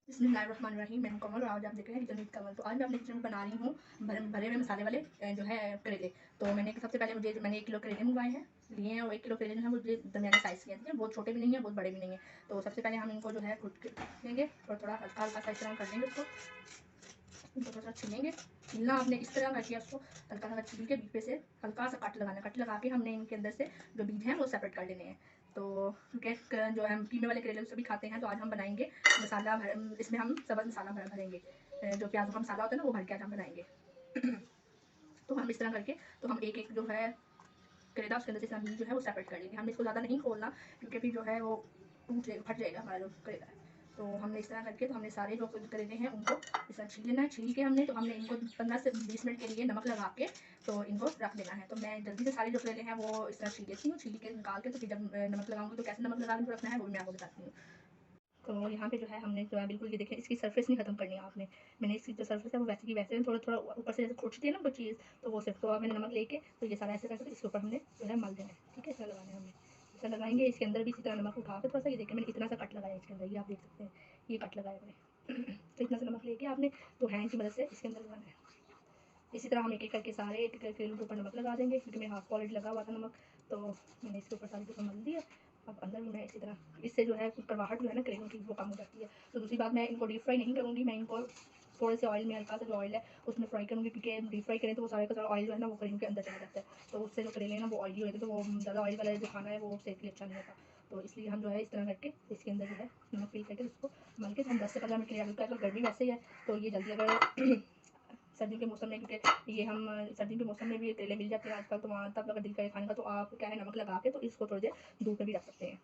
बिस्मिल्लाहिर्रहमानिर्रहीम। मैं हूं कमल और आज आप देख रहे हैं किचन विद कमल। तो आज मैं अपने किचन में बना रही हूँ भरे हुए मसाले वाले जो है करेले। तो सबसे पहले मैंने 1 किलो करेले मंगवाए हैं लिए हैं और 1 किलो करेले जो है मुझे दरमियाने साइज़ के हैं, बहुत छोटे भी नहीं है बहुत बड़े भी नहीं है। तो सबसे पहले हम इनको जो है कुट लेंगे और थोड़ा हल्का हल्का सा इस्तेमाल कर लेंगे उसको। इनको थोड़ा छीलेंगे। छीलना आपने इस तरह करके उसको हल्का हल्का छील के बीच से हल्का सा कट लगाना। कट लगा के हमने इनके अंदर से जो बीज हैं वो सेपरेट कर लेने हैं। तो क्योंकि जो हम कीमे वाले करेले सभी खाते हैं, तो आज हम बनाएंगे मसाला इसमें हम सब्ज़ मसाला भरेंगे। जो प्याज़ों का मसाला होता है ना, वो भर के आज हम बनाएंगे। तो हम इस तरह करके तो हम एक एक जो है करेला उसके अंदर से बीज जो है वो सेपरेट कर लेंगे। हमने इसको ज़्यादा नहीं खोलना क्योंकि फिर जो है वो फट जाएगा हमारा जो करेला है। तो हमने इस तरह करके तो हमने सारे जो करेले हैं उनको इस तरह छील लेना है। छील के हमने इनको 15 से 20 मिनट के लिए नमक लगा के तो इनको रख देना है। तो मैं जल्दी से सारे जो करेले हैं वो इस तरह छील लेती हूँ। छील के निकाल के तो फिर जब नमक लगाऊंगी तो कैसे नमक लगा के रखना है वो भी मैं आपको बताती हूँ। तो यहाँ पे जो है हमने जो है बिल्कुल ये देखें, इसकी सरफेस नहीं खत्म करनी है आपने। मैंने इसकी जो सरफेस है वो वैसे की वैसे थोड़ा थोड़ा ऊपर से जैसे खुरचती है ना कोई चीज़, तो वो सिर्फ तो मैंने नमक लेके तो ये सारा ऐसे करके इसके ऊपर हमने जो है मल देना है। ठीक है, इस तरह लगाना है हमने। इस तरह लगाएंगे। इसके अंदर भी इसी तरह नमक उठा के थोड़ा सा ये देखें मैंने इतना सा कट लगाया इसके अंदर, ये आप देख सकते हैं ये कट लगाया मैंने। तो इतना सा नमक लेके आपने तो हैंड की मदद से इसके अंदर लगाना है। इसी तरह हम एक एक करके सारे एक एक करके के ऊपर नमक लगा देंगे क्योंकि मेरे हाथ ऑलरेडी लगा हुआ था नमक। तो मैंने इसके ऊपर सारी चीज़ें मल दी है। अब अंदर भी मैं इसी तरह इससे जो है कड़वाहट जो है ना करेलों की वो कम हो जाती है। तो दूसरी बात, मैं इनको डीप फ्राई नहीं करूँगी। मैं इनको थोड़े से ऑयल में, हल्का सा जो ऑयल है उसमें फ्राई करूँगी क्योंकि डीप फ्राई करें तो वो सारे का सारा ऑयल जो है ना वो करेलों के अंदर चला जाता है। तो उससे जो करेले हैं ना वो ऑयली हो जाते हैं, तो वो ज़्यादा ऑयल वाला जो खाना है वो सेहत के लिए अच्छा नहीं होता। तो इसलिए हम जो है इस तरह करके इसके अंदर जो है नमक फिल करके उसको मल के हम 10 से 15 मिनट के लिए रखते हैं। अगर गर्मी वैसे ही है तो ये जल्दी, अगर सर्दियों के मौसम में, क्योंकि ये हम सर्दियों के मौसम में भी करेले मिल जाते हैं आजकल, तो वहाँ तब अगर दिल करे खाने का तो आप क्या है नमक लगा के तो इसको थोड़ी देर धूप में भी रख सकते हैं।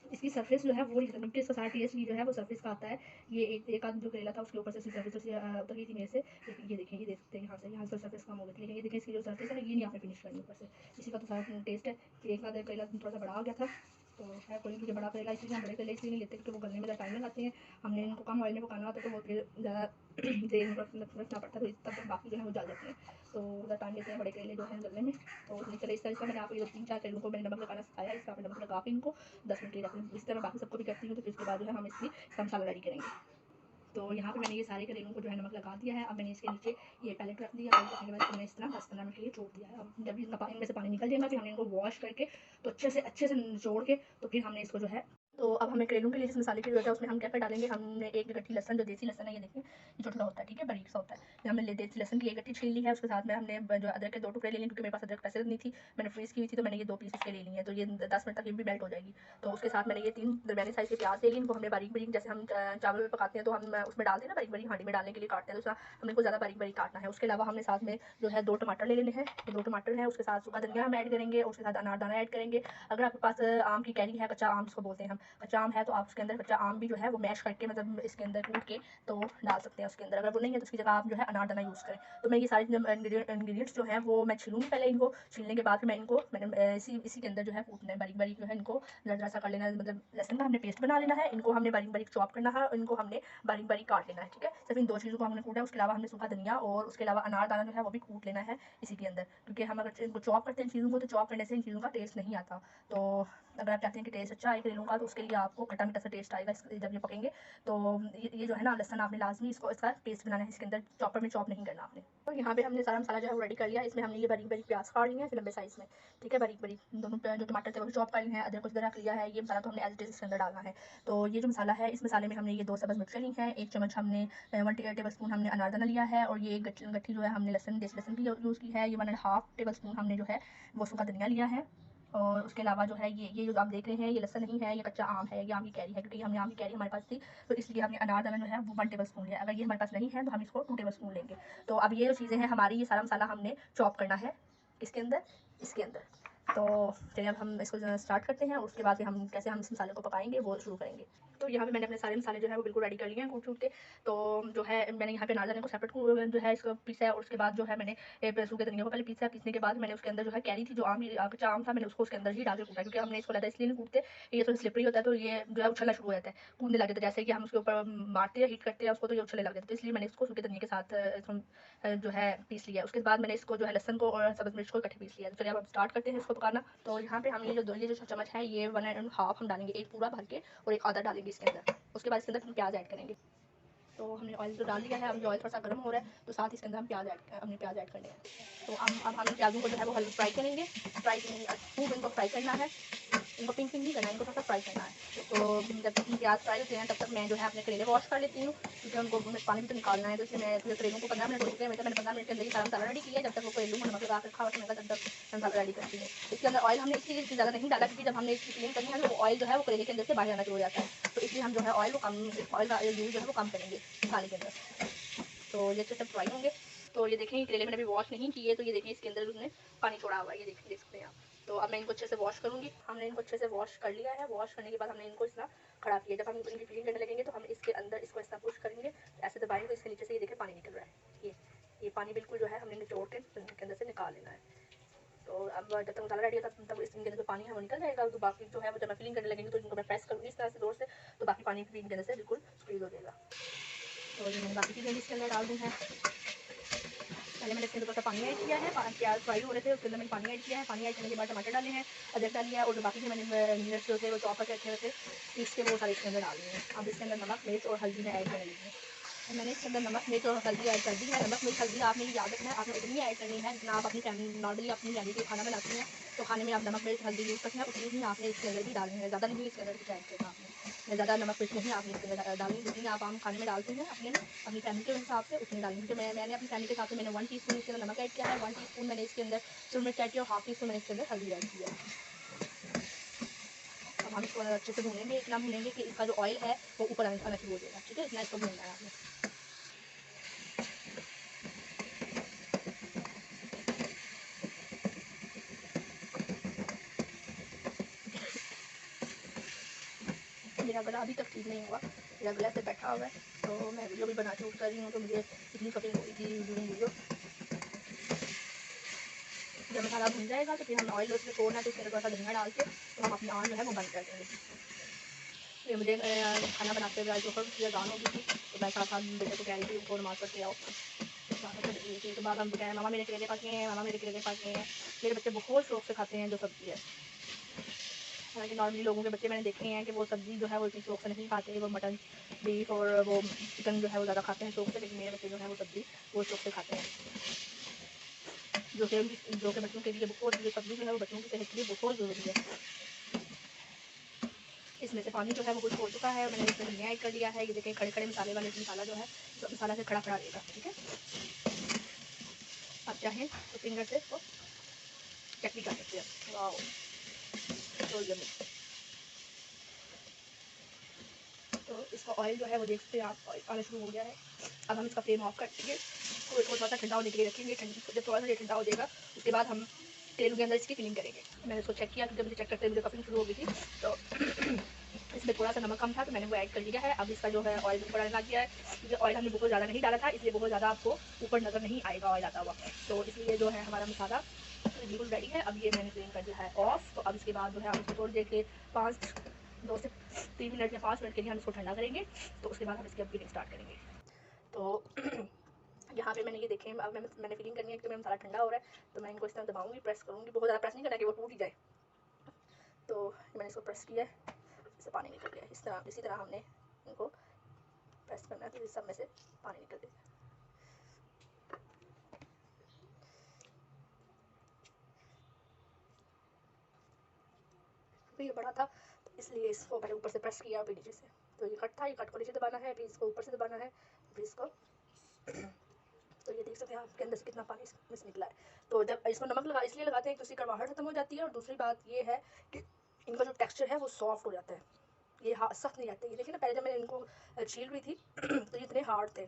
इसकी सरफेस जो है वो क्योंकि इसका सारा टेस्ट भी जो है वो सरफेस का आता है। ये एक आदमी जो करेला था उसके ऊपर से इसकी सरफेस उतर गई थी मेरे से। ये देखें, ये देख सकते हैं यहाँ से सरफेस कम हो गई थी, लेकिन ये देखें इसकी जो सरफेस है ना ये नहीं आपने फिनिश करनी ऊपर से। इसी का तो सारा टेस्ट है। एक आधा करेला थोड़ा सा बड़ा आ गया था तो है कोई, क्योंकि बड़ा करेला इसलिए हम बड़े करेले इसलिए नहीं लेते क्योंकि वो गलने में ज़्यादा टाइम लगाते हैं। हमने इनको कम ऑयल में पकाना होता है तो वो फिर ज़्यादा देर रखना पड़ता है, तो तब तक बाकी जो है वो जल जाते हैं। तो ज़्यादा टाइम लेते हैं बड़े करेले जो है गलने में। तो इसलिए चले इस तरह से मैंने आपको ये 3-4 करेलों को मैंने नमक लगाना सिखाया। इसका आपने नमक लगा के इनको 10 मिनट के लिए रखना है। इस तरह बाकी सबको भी करती हूँ। तो फिर उसके बाद जो है हम इसकी मसाला रेडी करेंगे। तो यहाँ पे मैंने ये सारे करेलों को जो है नमक लगा दिया है। अब मैंने इसके नीचे ये पैलेट रख दिया। पैलेट रखने के बाद मैंने इस तरह 10-15 मिनट के लिए छोड़ दिया है। अब जब इनमें से पानी निकल जाएगा फिर हमने इनको वॉश करके तो अच्छे से निचोड़ के तो फिर हमने इसको जो है, तो अब हमें करेलों के लिए जिस मसाले की जरूरत है उसमें हम क्या क्या डालेंगे। हमने एक गट्ठी लहसन, जो देसी लहसन है, ये देखिए ये छोटा होता है, ठीक है, बारीक सा होता है। ये हमने देसी लहसन की एक गट्ठी छील ली है। उसके साथ में हमने जो अदरक के 2 टुकड़े ले लिए क्योंकि मेरे पास अदरक पैसे नहीं थी, मैंने फ्रीज़ की हुई थी, तो मैंने ये 2 पीस इसके ले लिए हैं। तो ये 10 मिनट तक ये भी मेल्ट हो जाएगी। तो उसके साथ मैंने ये 3 दरमियाने साइज़ के प्याज ले लिए। इनको हमने बारीक बारीक, जैसे हम चावल में पकाते हैं तो हम उसमें डालते हैं ना बारीक बारीक, हांडी में डालने के लिए काटते हैं, तो हमने इनको ज़्यादा बारीक बारीक काटना है। उसके अलावा हमने साथ में जो है 2 टमाटर ले लेने हैं। 2 टमाटर हैं, उसके साथ सूखा धनिया हम ऐड करेंगे, उसके साथ अनारदाना ऐड करेंगे। अगर आपके पास आम की कैरी है, कच्चा आम जिसको बोलते हैं हम, कच्चा आम है तो आप उसके अंदर कच्चा आम भी जो है वो मैश करके मतलब इसके अंदर कूट के तो डाल सकते हैं उसके अंदर। अगर वो नहीं है तो उसकी जगह आप जो है अनारदाना यूज़ करें। तो मैं ये सारे इंग्रीडियंट्स जो हैं वो मैं छीलूँगी पहले। इनको छीलने के बाद फिर मैंने इसी के अंदर जो है कूटना है बारीक बारीक, जो है इनको दरदरा सा कर लेना है। मतलब लहसुन का हमने पेस्ट बना लेना है, इनको हमने बारीक बारीक चॉप करना है, इनको हमने बारीक बारीक काट लेना है। ठीक है, सिर्फ इन 2 चीज़ों को हमने कूटा है। उसके अलावा हमने सूखा धनिया और उसके अलावा अनारदाना जो है वो भी कूट लेना है इसी के अंदर, क्योंकि हम अगर इनको चॉप करते हैं इन चीज़ों को तो चॉप करने से इन चीज़ों का टेस्ट नहीं आता। तो अगर आप चाहते हैं कि टेस्ट अच्छा आए करेलों का तो उसके लिए आपको खट्टा मीठा सा टेस्ट आएगा जब ये पकेंगे। तो ये जो है ना लहसुन आपने लाजमी इसका पेस्ट बनाना है, इसके अंदर चॉपर में चॉप नहीं करना आपने। तो यहाँ पे हमने सारा मसाला जो है वो रेडी कर लिया। इसमें हमने ये बारीक बारीक प्याज काट लिए हैं लंबे साइज़ में, ठीक है, बारीक बारीक दोनों जो टमाटर थे वो भी चॉप कर लिए हैं, अदरक को इधर रख लिया है। ये मसाला तो हमने एज इट इज़ इसके अंदर डालना है। तो ये जो मसाला है इस मसाले में हमने ये 2 सब्ज़ मिर्चें ली हैं, 1 चम्मच हमने 1 टेबल स्पून हमने अनारदाना लिया है, और ये गट्ठी जो है हमने देसी लहसुन की यूज़ की है। ये 1.5 टेबल स्पून हमने जो है वो सूखा धनिया लिया है। और उसके अलावा जो है ये जो आप देख रहे हैं ये लहसुन नहीं है, ये कच्चा आम है, ये आम की कैरी है, क्योंकि हमने आम की कैरी हमारे पास थी तो इसलिए हमने अनारदाना जो है वो 1 टेबल स्पून लिया। अगर ये हमारे पास नहीं है तो हम इसको 2 टेबल स्पून लेंगे। तो अब ये जो चीज़ें हैं हमारी, ये सारा मसाला हमने चॉप करना है इसके अंदर, इसके अंदर। तो चलिए अब हम इसको स्टार्ट करते हैं और उसके बाद हम कैसे हम इस मसाले को पकाएंगे वो शुरू करेंगे। तो यहाँ पे मैंने अपने सारे मसाले जो है वो बिल्कुल रेडी कर लिए हैं कूट के। तो जो है मैंने यहाँ पे अनारदाने को सेपरेट जो है इसको पीसा है, और उसके बाद जो है मैंने सूखे धनिया को पहले पीसा। पीसने के बाद मैंने उसके अंदर जो है कैरी थी, जो कच्चा आम था, मैंने उसको उसके अंदर ही डाल के कूटा, क्योंकि हमने इसको ज़्यादा इसलिए नहीं कूटते, ये थोड़ा स्लिपरी होता है तो ये जो है उछलना शुरू हो जाता है, कूदने लग जाता है। जैसे कि हम उसके ऊपर मारते हैं, हिट करते हैं उसको तो ये उछलने लग जाता है। तो इसलिए मैंने इसको सूखे धनिया के साथ जो है पीस लिया। उसके बाद मैंने इसको जो है लहसुन को और सब्ज़ मिर्च को इकट्ठे पीस लिया। तो चलिए अब हम स्टार्ट करते हैं इसको पकाना। तो यहाँ पे हम ये जो चम्मच है ये 1.5 हम डालेंगे, एक पूरा भर के और एक आधा डालेंगे इसके अंदर। उसके बाद इसके अंदर हम प्याज ऐड करेंगे। तो हमने ऑयल तो डाल दिया है, अब जो ऑयल थोड़ा सा गर्म हो रहा है तो साथ ही इसके अंदर हम प्याज ऐड करने हैं। तो अब हम प्याजों को जो है वो हल्का फ्राई करेंगे। खूब इनको फ्राई करना है, इनको पिंक नहीं करना है, इनको थोड़ा सा फ्राई करना है। तो जब तक प्याज फ्राई होते हैं तब तक मैं जो है अपने करेले वॉश कर लेती हूँ, क्योंकि उनको पानी भी तो निकालना है। तो इसलिए मैं करेलों को 15 मिनट हो चुके हैं, मैंने 15 मिनट के अंदर ही सारा मसाला रेडी किया। जब तक वो करेलों को नमक लगा कर रखा हुआ तब तक मसाला रेडी करती हूँ। इसके अंदर ऑयल हमने इसलिए ज़्यादा नहीं डाला, क्योंकि जब हमने इसकी क्लीन करनी है तो ऑयल जो है वो करेले के अंदर से बाहर आना शुरू हो जाता है। तो इसलिए हम जो है ऑयल का यूज़ जो है वो कम करेंगे मसाले के अंदर। तो ये अच्छे से फ्राई होंगे। तो ये देखें करेले मैंने अभी वॉश नहीं किए, तो ये देखें इसके अंदर उसने पानी छोड़ा हुआ है, ये देख सकते हैं आप। तो अब मैं इनको अच्छे से वॉश करूँगी। हमने इनको अच्छे से वॉश कर लिया है। वॉश करने के बाद हमने इनको इस तरह खड़ा किया। जब हम इनकी फिलिंग करने लगेंगे तो हम इसके अंदर इसको इस तरह पुश करेंगे, ऐसे दबाएंगे तो इसके नीचे से ये देखें पानी निकल रहा है। ये पानी बिल्कुल जो है हमने निचोड़ के इसके अंदर से निकाल लेना है। तो अब जब तक मसाला रेडी होता है तब इसके अंदर जो पानी है वो निकल जाएगा। तो बाकी जो है वो जब मैं फिलिंग करने लगेंगे तो इनको मैं प्रेस करूँगी इस तरह से जोर से, तो बाकी पानी भी इनके अंदर से बिल्कुल स्क्वीज हो जाएगा। तो ये मैंने बाकी चीज़ें इसके अंदर डाल दी हैं। पहले मैंने इसके अंदर थोड़ा सा पानी ऐड किया है, प्याज फ्राई हो रहे थे उसके अंदर मैंने पानी ऐड किया है। पानी ऐड करने के बाद टमाटर डाले हैं, अदरक डाली है, और जो बाकी के मैंने मिर्च जो थे वो चॉपर करके रखे थे पीस के वो सारे इसके अंदर डाल दिए हैं। अब इसके अंदर नमक मिर्च और हल्दी में ऐड करने लगी है। मैंने इसके अंदर नमक मिर्च और हल्दी ऐड कर दी है। नमक मिर्च हल्दी आपने याद रखना है, आपने उतनी ऐड करनी है जितना आप अपनी फैमिली नॉर्मली अपनी फैमिली के खाना बनाती हैं। तो खाने में आप नमक मिर्च हल्दी यूज़ करते हैं उतनी ही आपने इसके अंदर भी डालनी है, ज़्यादा नहीं इसके अंदर कुछ ऐड करना आपने। ज़्यादा नमक मिर्च नहीं आपने इसके अंदर डालनी, जितनी आप आम खाने में डालते हैं अपनी फैमिली के हिसाब से उतनी डालनी। क्योंकि मैंने अपनी फैमिली के हिसाब से मैंने 1 टीस्पून इसके अंदर नमक ऐड किया है, 1 टीस्पून मैंने इसके अंदर सूरज मिर्च ऐड किया और हाफ टीस्पून मैंने इसके अंदर हल्दी ऐड किया है। अब हम इसको अच्छे से भूनेंगे, इतना भूनेंगे कि इसका जो ऑयल है वो ऊपर आना शुरू हो जाएगा। ठीक है, इतना इसको भूनना है आपने। मेरा गला अभी तक ठीक नहीं हुआ, मेरा गला से बैठा हुआ है। तो मैं वीडियो भी बना के कर रही हूँ, तो मुझे इतनी कटिंग हो रही थी वीडियो। जब मसाला भुन जाएगा तो फिर हम ऑयल उसमें छोड़ना है, तो इसके अंदर थोड़ा सा धनिया डाल के तो हम अपनी आन जो है वो बंद कर देंगे। फिर मुझे खाना बनाते हुए जो किया गान हो गई थी, तो मैं साथ बेटे को कह रही थी उनको नमाज पढ़ के आओ। तो बाद हम कह मामा मेरे करेले पके हैं, मामा मेरे करेले पके हैं। मेरे बच्चे बहुत शौक से खाते हैं जो सब्ज़ी है। हालांकि नॉर्मली लोगों के बच्चे मैंने देखे हैं कि वो सब्ज़ी जो है वो इतनी शौक से नहीं खाते, वो मटन बीफ और वो चिकन जो है वो ज़्यादा खाते हैं शौक से, लेकिन मेरे बच्चे जो है वो सब्ज़ी वो शौक से खाते हैं, जो कि बच्चों के लिए बहुत, जो सब्ज़ी जो है वो बच्चों की सेहत के लिए बहुत ज़रूरी है। इसमें से पानी जो है वो कुछ हो चुका है, मैंने इसमें धनिया ऐड कर दिया है। ये देखें खड़े खड़े मसाले वाले मसाला जो है तो मसाला से खड़ा खड़ा रहेगा। ठीक है, आप चाहें तो फिंगर से इसको चेक भी कर सकते हैं। वाओ, तो ये तो इसका ऑयल जो है वो देख सकते हैं आप, ऑयल आना शुरू हो गया है। अब हम इसका फ्लेम ऑफ कर देंगे और इसको थोड़ा सा ठंडा होने के लिए रखेंगे। जब थोड़ा सा ये ठंडा हो जाएगा उसके बाद हम तेल के अंदर इसकी फिलिंग करेंगे। मैंने इसको चेक किया, क्योंकि मुझे चेक करते मुझे कपिंग शुरू हो गई थी, तो इसमें थोड़ा सा नमक कम था तो मैंने वो ऐड कर दिया है। अब इसका जो है ऑयल ऊपर आने लग गया है, क्योंकि ऑयल हमने बहुत ज़्यादा नहीं डाला था, इसलिए बहुत ज़्यादा आपको ऊपर नज़र नहीं आएगा ऑयल आता हुआ। तो इसलिए जो है हमारा मसाला बिल्कुल रेडी है। अब ये मैंने फ्लेम कर दिया है ऑफ। तो अब इसके बाद जो है हम इसको थोड़ी देर के 2 से 3 मिनट या 5 मिनट के लिए हम इसको ठंडा करेंगे। तो उसके बाद हम इसकी अब फिलिंग स्टार्ट करेंगे। तो यहाँ पे मैंने ये देखें, अब मैंने फिलिंग करनी है कि मेरा मसाला ठंडा हो रहा है, तो मैं इनको इस तरह दबाऊंगी, प्रेस करूँगी, बहुत ज़्यादा प्रेस नहीं करना कि वो टूट ही जाए। तो मैंने इसको प्रेस किया है, इससे पानी निकल गया। इसी तरह हमने इनको प्रेस करना है, तो इस सब में से पानी निकल जाएगा। तो ये बड़ा था तो इसलिए इसको पहले ऊपर से प्रेस किया, फिर नीचे से। तो ये कट था, ये कट को नीचे दबाना है, फिर इसको ऊपर से दबाना है, फिर इसको तो ये देख सकते हैं आपके अंदर से कितना पानी इसमें से निकला है। तो जब इसको नमक लगा इसलिए लगाते हैं कि उसकी कड़वाहट खत्म हो जाती है, और दूसरी बात ये है कि इनका जो टेक्सचर है वो सॉफ्ट हो जाता है, ये सख्त नहीं रहते। ये देखिए ना, पहले जब मैंने इनको छील रही थी तो ये इतने हार्ड थे,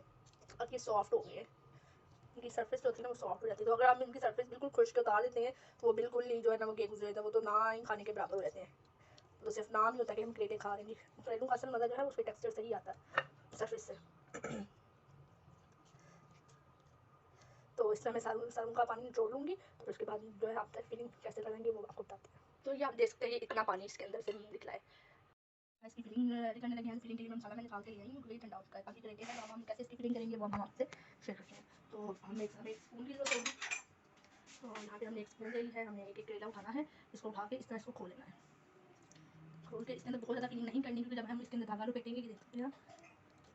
अब ये सॉफ्ट हो गए हैं। इनकी सरफेस जो होती है ना वो सॉफ्ट हो जाती है। तो अगर आप इनकी सरफेस बिल्कुल खुश्क उतार देते हैं तो वो बिल्कुल नहीं जो है ना वो गेहूँ गुजरे थे, वो तो ना ही खाने के बराबर हो जाते हैं। तो सिर्फ नाम ही होता है कि हम करेले खा रहे हैं। करेलों का असल मज़ा जो है उसके टेक्सचर से ही आता है, सरफेस से। तो इस तरह मैं सारून का पानी निचोड़ लूँगी, तो उसके बाद जो है आप फिलिंग कैसे करेंगे वो आपको बताते हैं। तो ये आप देख सकते हैं इतना पानी इसके अंदर से निकला है। इसकी फिलिंग करने लगे हैं। फिलिंग के लिए मैं मसाला मैंने निकाल के लिया हूँ, क्योंकि ठंडा हो चुका है काफ़ी करेले हैं। अब हम कैसे इसकी फिलिंग करेंगे वो हम आपसे शेयर करते हैं। तो हमें एक स्पून की जरूरत होगी, और यहाँ पे हमने एक स्पून ले ली है, हमने एक एक करेला उठाना है, इसको उठा के इस तरह इसको खोल लेना है। खोल के इसके अंदर बहुत ज़्यादा फिलिंग नहीं करनी, क्योंकि जब हम इसके अंदर धागा लपेटेंगे, ये देख सकते हैं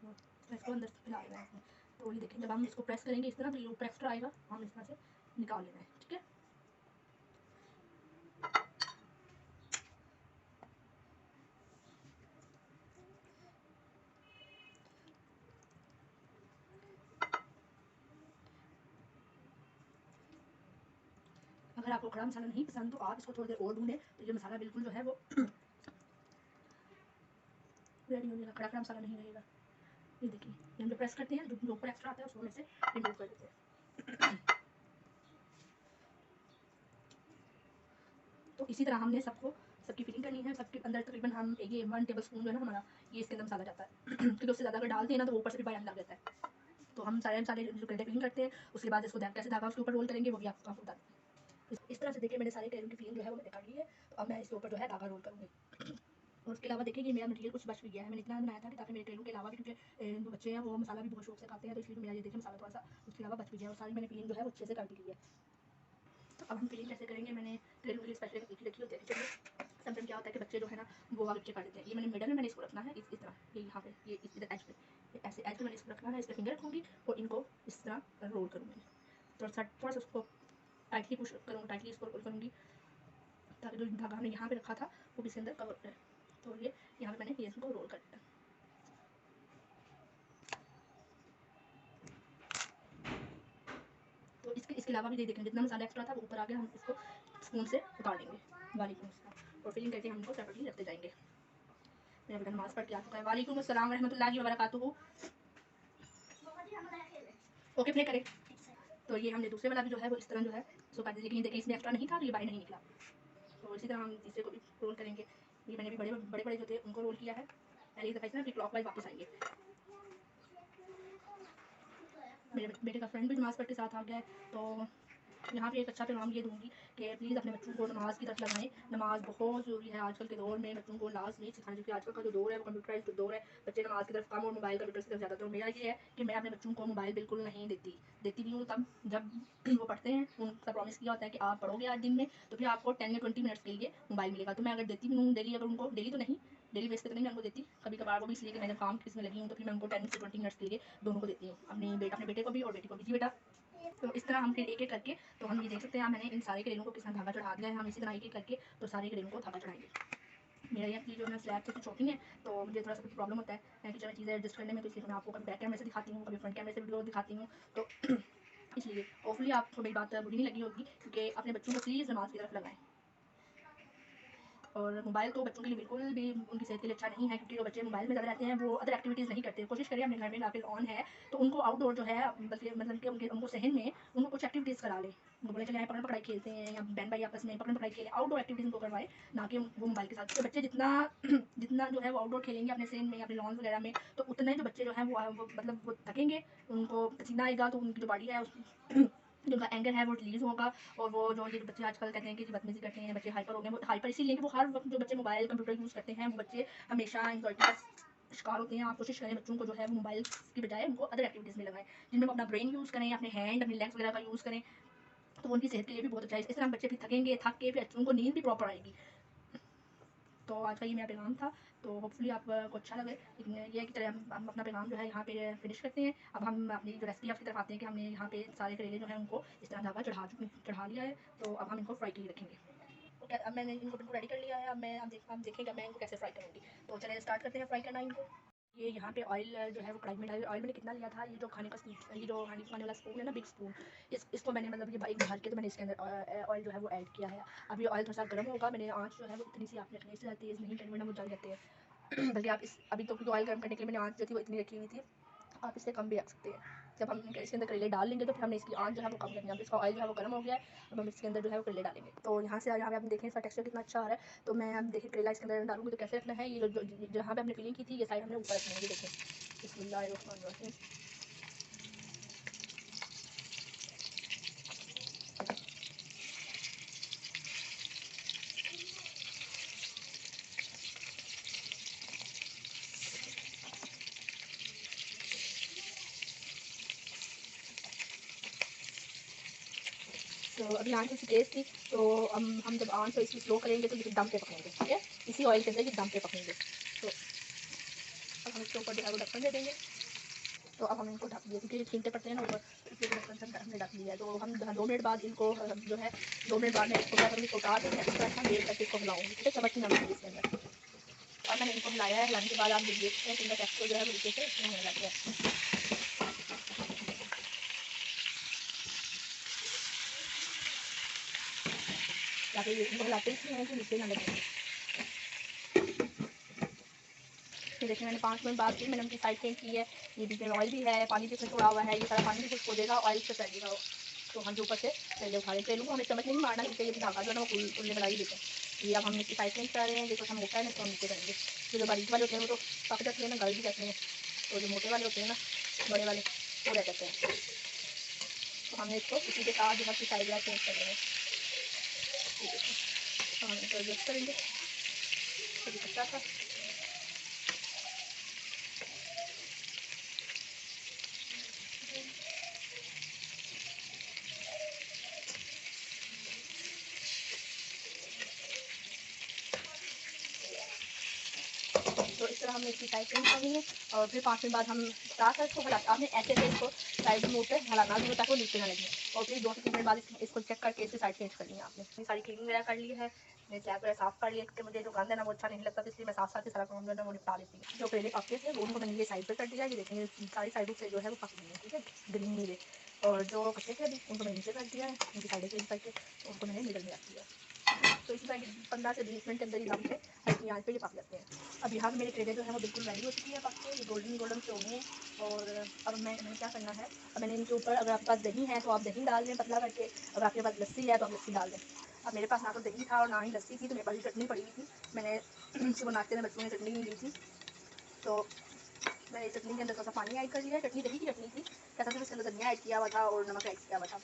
तो इसको अंदर फैला लेना है इसमें। तो ये देखें, जब हम इसको प्रेस करेंगे इस तरह, तो ये ऊपर एक्स्ट्रा आएगा, हम इस तरह से निकाल लेना है, ठीक है। अगर आपको खड़ा मसाला नहीं पसंद तो आप इसको थोड़ी देर और भूनें, तो ये मसाला बिल्कुल जो है वो रेडी हो जाएगा, खड़ा मसाला नहीं रहेगा। ये देखिए, ये हम जो प्रेस करते हैं, जो ऊपर एक्स्ट्रा आता है उसको हम से रिमूव कर देते हैं। तो इसी तरह हमने सबकी फिलिंग करनी है। सबके अंदर तकरीबन हम ये 1 टेबल स्पून जो है ना हमारा, ये इसके अंदर मसाला जाता है क्योंकि उससे ज़्यादा अगर डालते हैं ना तो वो ऊपर से भी बाहर लग जाता है। तो हम सारे जो करेले फिलिंग करते हैं, उसके बाद इसको कैसे धागा उसके ऊपर रोल करेंगे वो भी आपको बता दें। इस तरह से देखिए, मैंने सारे करेलों की फिलिंग जो है वो मैंने कर ली है। तो अब मैं इसके ऊपर जो है धागा रोल करूँगी। और उसके अलावा देखिए, मेरा मटीरियल कुछ बच भी गया है। मैंने इतना बनाया था कि ताकि मेरे करेलों के अलावा भी, क्योंकि जो बच्चे हैं वो मसाला भी बहुत शौक से खाते हैं, तो इसलिए मेरा ये देखिए मसाला थोड़ा सा उसके अलावा बच भी गया। और सारी मैंने फिलिंग जो है वो अच्छे से कर दी है। तो अब हम फिलिंग कैसे करेंगे, मैंने करेलों के लिए स्पेशल एक रखी होती है। चलिए, समटाइम क्या होता है कि बच्चे जो है ना वो आगे पीछे कर देते हैं। ये मैंने मिडल में मैंने इसको रखना है, इस तरह, ये यहाँ पे, ये इधर एज पे, ऐसे एज पे मैंने इसको रखना है। इस पर फिंगर रखूँगी और इनको इस तरह रोल करूँगी। तो थोड़ा सा उसको टाइटली पुश करूँगी, टाइटली इसको रोल करूँगी, ताकि जो धागा हमने यहाँ पे रखा था वो भी इसके अंदर कवर रहे। तो ये यहाँ पे मैंने ये इसको रोल कर दिया। तो इसके अलावा भी दे देखें, जितना मसाला एक्स्ट्रा था वो ऊपर आ गया, हम इसको स्पून से उतार लेंगे वालेकुम अस्सलाम, और फिलिंग करके हम इसको सेपरेटली रखते जाएंगे। मेरा बेटा नमाज़ पढ़ के आ चुका है। वालेकुम अस्सलाम रहमतुल्लाहि व बरकातुहू। ओके, प्ले करें। तो ये हमने दूसरे वाला भी जो है वो इस तरह जो है सो कर दीजिए। देखिए इसमें एक्स्ट्रा नहीं था तो ये बाहर नहीं निकला। तो इसी तरह हम तीसरे को भी रोल करेंगे। ये मैंने भी बड़े बड़े जो थे उनको रोल किया है। पहले दफ़ा इसमें फिर क्लॉकवाइज वापस आएंगे। मेरे बेटे का फ्रेंड भी नमाज़ पढ़ के साथ आ गया है। तो यहाँ पे एक अच्छा पैगाम ये दूँगी कि प्लीज़ अपने बच्चों को नमाज़ की तरफ लगाएं। नमाज़ बहुत ज़रूरी है आजकल के दौर में, बच्चों को लाजमी सिखाना, क्योंकि आजकल का जो दौर है वो कंप्यूटराइज़्ड दौर है। बच्चे नमाज़ की तरफ कम और मोबाइल कंप्यूटर की तरफ ज़्यादा। तो मेरा ये है कि मैं अपने बच्चों को मोबाइल बिल्कुल नहीं देती भी हूँ तब जब वो पढ़ते हैं। उनका प्रॉमिस किया होता है कि आप पढ़ोगे आज दिन में तो फिर आपको 10 या 20 मिनट्स के लिए मोबाइल मिलेगा। तो मैं अगर देती भी हूँ डेली, अगर उनको डेली तो नहीं, डेली बेस पे तो नहीं मैं उनको देती, कभी कभार वो भी इसलिए कि मैं जब काम इसमें लगी हूँ तो फिर मैं उनको 10 से 20 मिनट्स के लिए दोनों को देती हूँ, अपने बेटे को भी और बेटी को भी। जी बेटा। तो इस तरह हम फिर एक एक करके, तो हम ये देख सकते हैं मैंने इन सारे करेलों को किस तरह धागा चढ़ा दिया है। हम इसी तरह एक एक करके तो सारे करेलों को धागा चढ़ाएंगे। मेरा ये एक्चुअली जो है स्लैब से छोटी है, तो मुझे थोड़ा सा कुछ प्रॉब्लम होता है किचन में चीज़ें एडजस्ट करने में, तो इसलिए मैं आपको कभी बैक कैमरे से दिखाती हूँ, कभी फ्रंट कैमरे से वीडियो दिखाती हूँ। तो इसलिए होपफुली आपको मेरी बात बुरी नहीं लगी होगी, क्योंकि अपने बच्चों को प्लीज़ नमाज की तरफ लगाएं। और मोबाइल तो बच्चों के लिए बिल्कुल भी उनकी सेहत के लिए अच्छा नहीं है, क्योंकि जो बच्चे मोबाइल में ज़्यादा रहते हैं वो अदर एक्टिविटीज़ नहीं करते। कोशिश करें अपने घर में नाफिल ऑन है तो उनको आउटडोर जो है, बल्कि मतलब कि उनको सहन में उनको कुछ एक्टिविटीज़ करा लें। उनको बोले चले पकड़ पकड़ाई खेलते हैं, या बहन भाई आपस में पकड़ पकड़ाई खेलें, आउटडोर एक्टिविटीज़ उनको करवाएं, ना कि वो मोबाइल के साथ। तो बच्चे जितना जितना जो है वो आउटडोर खेलेंगे अपने सहन में, अपने लॉन्स वगैरह में, तो उतना ही जो बच्चे जो हैं वो मतलब वो थकेंगे, उनको पसीना आएगा, तो उनकी जो बॉडी है जो उनका एंगर है वो रिलीज़ होगा। और वो जो ये बच्चे आजकल कहते हैं कि बदतमीजी करते हैं, बच्चे हाइपर हो गए, वो हाइपर इसीलिए कि वो हर वक्त जो बच्चे मोबाइल कंप्यूटर यूज़ करते हैं वो बच्चे हमेशा एंग्जाइटी का शिकार होते हैं। आप कोशिश करें बच्चों को जो है वो मोबाइल की बजाय उनको अदर एक्टिविटीज़ में लगाएं, जिनमें वो अपना ब्रेन यूज़ करें, अपने हैंड अपने लेग्स वगैरह का यूज़ करें, तो उनकी सेहत के लिए भी बहुत अच्छा है। इस तरह बच्चे फिर थकेंगे, थक के फिर उनको नींद भी प्रॉपर आएगी। तो आज का ये मेरा पैगाम था। तो होपफुली आपको अच्छा लगे। लेकिन ये है कि चलिए हम अपना पैगाम जो है यहाँ पे फिनिश करते हैं। अब हम अपनी जो रेसिपी आपकी तरफ आते हैं कि हमने यहाँ पे सारे करेले जो हैं उनको इस तरह धागा चढ़ा लिया है। तो अब हम इनको फ्राई के लिए रखेंगे। ओके, अब मैंने इनको बिल्कुल रेडी कर लिया है। अब हम देखेंगे मैं इनको कैसे फ्राई करूँगी। तो चलिए स्टार्ट करते हैं फ्राई करना इनको। ये यहाँ पे ऑयल जो है वो कढ़ाई में डाल, ऑयल मैंने कितना लिया था, ये जो खाने का ये जो खाने वाला स्पून है ना, बिग स्पून, इसको मैंने मतलब ये एक भर के तो मैंने इसके अंदर ऑयल जो है वो ऐड किया है। अब ये ऑयल थोड़ा सा गर्म होगा, मैंने आँच जो है वो इतनी सी आपने रखनी है, तेज़ नहीं करनी वरना वो जल जाते हैं बल्कि आप अभी तो ऑयल गर्म करने के लिए मैंने आँच जो थी वो इतनी रखी हुई थी, आप इससे कम भी रख सकते हैं। जब हम इसके अंदर करेले डाल लेंगे तो फिर हमने इसकी आँच जो है वो कम करनी है। अब इसका ऑयल जो है वो गर्म हो गया है, अब हम इसके अंदर जो है वो करेले डालेंगे। तो यहाँ से यहाँ पे आप देखें इसका टेक्सचर कितना अच्छा आ रहा है। तो मैं अब देखिए करेला इसके अंदर डालूंगी तो कैसे रखना है, ये जहाँ पे हमने फिलिंग की थी ये साइड हमने ऊपर रखनी है। ये देखें, बिस्मिल्लाहिर्रहमानिर्रहीम। तो अभी आँच इसकी तेज़ थी, तो हम जब आँच को इसकी स्लो करेंगे तो ये दम पे पकेंगे, ठीक है। इसी ऑयल के अंदर ये दम पे पकेंगे। तो अब हम इसके ऊपर जो है वो ढक्कन दे देंगे। तो अब हम इनको ढक दिए क्योंकि छींटे पड़ते हैं ना ऊपर, इसलिए ढक्कन से हमने ढक दिया है। तो हम 2 मिनट बाद इनको जो है 2 मिनट बाद मैं इसको क्या करूँगी, उतार के अच्छी तरह से मेल करके इसको हिलाऊँगी, ठीक है। चम्मच नहीं डालूँगी इसके अंदर। और मैंने इनको हिलाया है, हिलाने के बाद आप देखते हैं कि इनका टेक्सचर जो है वो नीचे से इसमें होने लग गया है। या फिर इनको हिलाते इसलिए हैं कि नीचे ना लगे। तो देखिए मैंने 5 मिनट बाद फिर मैंने उनकी साइड चेंज की है। ये बीच में ऑयल भी है, पानी भी इसमें छोड़ा हुआ है, ये सारा पानी भी खुश्क हो जाएगा, ऑयल से फैलेगा। तो हम जो ऊपर से पहले उठा लेते हैं, हमें चम्मच नहीं मारना क्योंकि ये धागा जो है ना वो फूलने वाला ही देते हैं। ये अब हम इसकी साइड चेंज कर रहे हैं, देखो हम मोटा है ना तो हम नीचे करेंगे। तो जो बारीक वाले होते हैं वो तो पक जाते हैं ना, गल भी जाते हैं। तो जो मोटे वाले होते हैं ना, बड़े वाले, वो रह जाते हैं। तो हमने इसको इसी के साथ जो है साइड वाला चेंज कर देंगे। तो हम इसको एडजस्ट करेंगे, कभी कच्चा था। तो इस तरह हमने इसकी साइड चेंज करनी है और फिर 5 मिनट बाद हम स्टार्ट इसको हिलाते, आपने ऐसे इसको साइड में मुँह पे हिलाना भी ताकि वो नीचे ना लगे। और फिर 2 से 3 मिनट बाद इसको चेक करके इसकी साइड चेंज करनी है आपने। ये सारी क्लीनिंग वगैरह कर ली है, मैंने चैक वगैरह साफ़ कर लिया क्योंकि मुझे जो गंद है ना वो अच्छा नहीं लगता, तो इसलिए मैं साथ-साथ ही सारा काम जो है वो निपटा लेती हूँ। जो करेले पके थे वो उनको मैंने ये साइड पे कर दिया, ये देखेंगे सारी साइडों से जो है वो पक गई है, ठीक है, ग्रीन नीले। और जो कच्चे थे अभी उनको मैंने नीचे कर दिया है, उनकी साइडें चेंज करके उनको मैंने मिडल में रख दिया। तो इसी तरह 15 से 20 मिनट के अंदर ही दम पे हल्की आँच पे ये पक जाते हैं। अब यहाँ पे मेरे करेले जो है वो बिल्कुल रेडी हो चुकी है पक के, ये गोल्डन से हो गए हैं। और अब मैंने क्या करना है, अब मैंने इनके ऊपर, अगर आपके पास दही है तो आप दही डाल दें पतला करके, अगर आपके पास लस्सी है तो आप लस्सी डाल दें। अब मेरे पास ना तो दही था और ना ही लस्सी थी, तो मेरे पास चटनी पड़ी हुई थी। मैंने सुबह नाश्ते में बच्चों ने चटनी नहीं दी थी, तो मैंने चटनी के अंदर थोड़ा सा पानी ऐड कर लिया। चटनी दही की चटनी थी, कैसा सिर्फ इसके अंदर धनिया ऐड किया हुआ था और नमक ऐड किया हुआ था,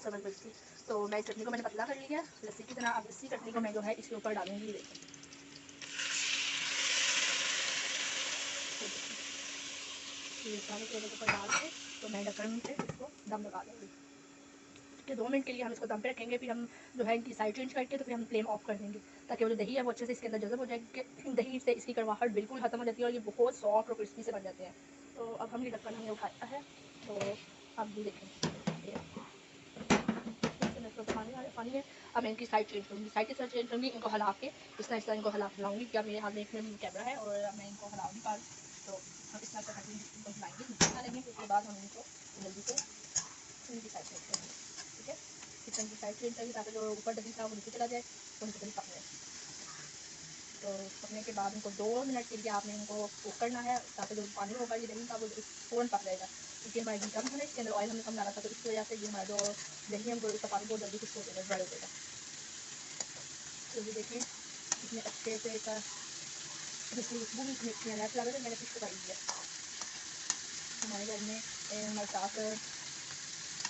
समझ मिर्च थी। तो मैं इस चटनी को मैंने पतला कर लिया लस्सी की तरह। अब लस्सी चटनी को मैं जो है इसके ऊपर डालूंगी, देखिए के ऊपर डाल के तो मैं ढक्कन से इसको दम लगा दूँगी। ये 2 मिनट के लिए हम इसको दम पे रखेंगे, फिर हम जो है इनकी साइड चेंज करके तो फिर हम फ्लेम ऑफ कर देंगे ताकि वो जो दही है वो अच्छे से इसके अंदर जज़ब हो जाए, कि दही से इसकी कड़वाहट बिल्कुल खत्म हो जाती है और ये बहुत सॉफ्ट और क्रिस्पी से बन जाते हैं। तो अब हम ये ढक्कन हमने उठाया है, तो अब भी देखें पानी है। अब मैं इनकी साइड चेंज करूँगी, साइड की साइड चेंज करूँगी, इनको हिला के इस तरह इनको हिलाऊँगी। क्या मेरे हाथ में एक में कैमरा है और मैं इनको हिला नहीं पा रही, तो हम इस तरह से इनको हिलाएंगे, नीचे ना लगे। उसके बाद हम इनको जल्दी से इनकी साइड चेंज करेंगे, ठीक है। किचन की साइड चेंज करेंगे ताकि जो ऊपर दही था वो नीचे चला जाए, वो नीचे दही पकने। तो पकने के बाद इनको 2 मिनट के लिए आपने इनको कुक करना है ताकि जो पानी होगा ये दही का वो फ़ौरन पक जाएगा, क्योंकि हमारी घी कम है ना, इसके अंदर ऑयल हमने कम डाला था, तो इसकी वजह से ये हमारा जो दही है वो इसका पानी बहुत जल्दी खुश्क हो जाएगा, ड्राई हो जाएगा। तो ये देखिए इतने अच्छे से इसका खुशबू भी इतनी अच्छी है, ऐसा लग रहा है मैंने फिश पकाई है। हमारे घर में हमारे साथ,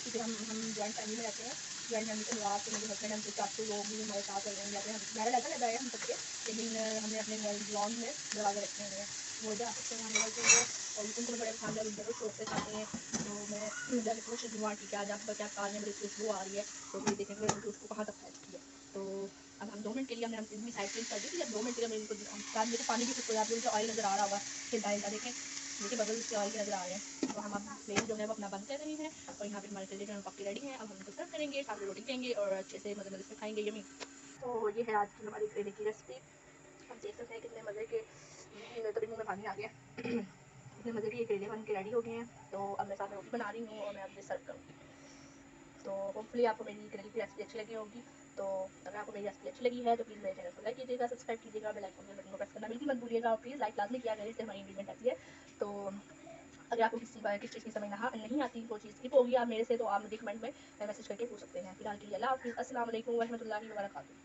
क्योंकि हम जॉइंट फैमिली में रहते हैं, जॉइंट फैमिली के बाद तो मेरे हस्बैंड हम चाचू लोग भी हमारे साथ रहते हैं, हमारा लगा लगा है हम सबके, लेकिन हमने अपने घर लॉन में दरवाजे रखे हुए हैं, वो जा सकते हैं हमारे घर के, और उनको तो बड़े पसंद है, जरूर शौक से खाते हैं। तो मैं जाके पूछ रही हूँ आंटी क्या आज आपका क्या खा रहे हैं, बड़ी खुशबू आ रही है, तो फिर देखेंगे उनकी उसको कहाँ तक फैलती है। तो अब हम 2 मिनट के लिए हमने इनकी साइड चेंज कर दी थी, जब 2 मिनट के लिए इनको बाद में पानी भी खुश हो जाती है, ऑयल नज़र आ रहा होगा, हिलता हिलता देखें, देखिए बबल इसके ऑयल के नज़र आ रहे हैं। तो हम अब फ्लेम जो है वो अपना बंद कर रहे हैं और यहाँ पे हमारे करेले जो है पक्के रेडी हैं। अब हम इनको सर्व करेंगे, साथ में रोटी लेंगे और अच्छे से मज़े मज़े से खाएंगे, यमी। तो ये है आज की हमारी करेले की रेसिपी। हम देख सकते हैं कितने मज़े के, तभी मुँह में पानी आ गया इतने मज़े के ये करेले बन के रेडी हो गए हैं। तो अब मैं साथ में रोटी बना रही हूँ और मैं अब सर्व करूँगी। तो होपफुली आपको मेरी करेले की रेसिपी अच्छी लगी होगी। तो अगर आपको मेरी रेसिपी अच्छी लगी है तो प्लीज़ मेरे चैनल को लाइक कीजिएगा, सब्सक्राइब कीजिएगा, बेल आइकन के बटन को प्रेस करना बिल्कुल मत भूलिएगा और प्लीज़ लाइक लाजमी किया करें, इससे हमारी इंक्रीमेंट आती है। तो अगर आपको किस चीज़ की समझ नहीं आती, वो चीज़ स्किप होगी आप मेरे से, तो आप मुझे कमेंट में मैसेज करके पूछ सकते हैं। फिलहाल के लिए अल्लाह हाफ़िज़, अस्सलाम वालेकुम व रहमतुल्लाहि व बरकातुहू।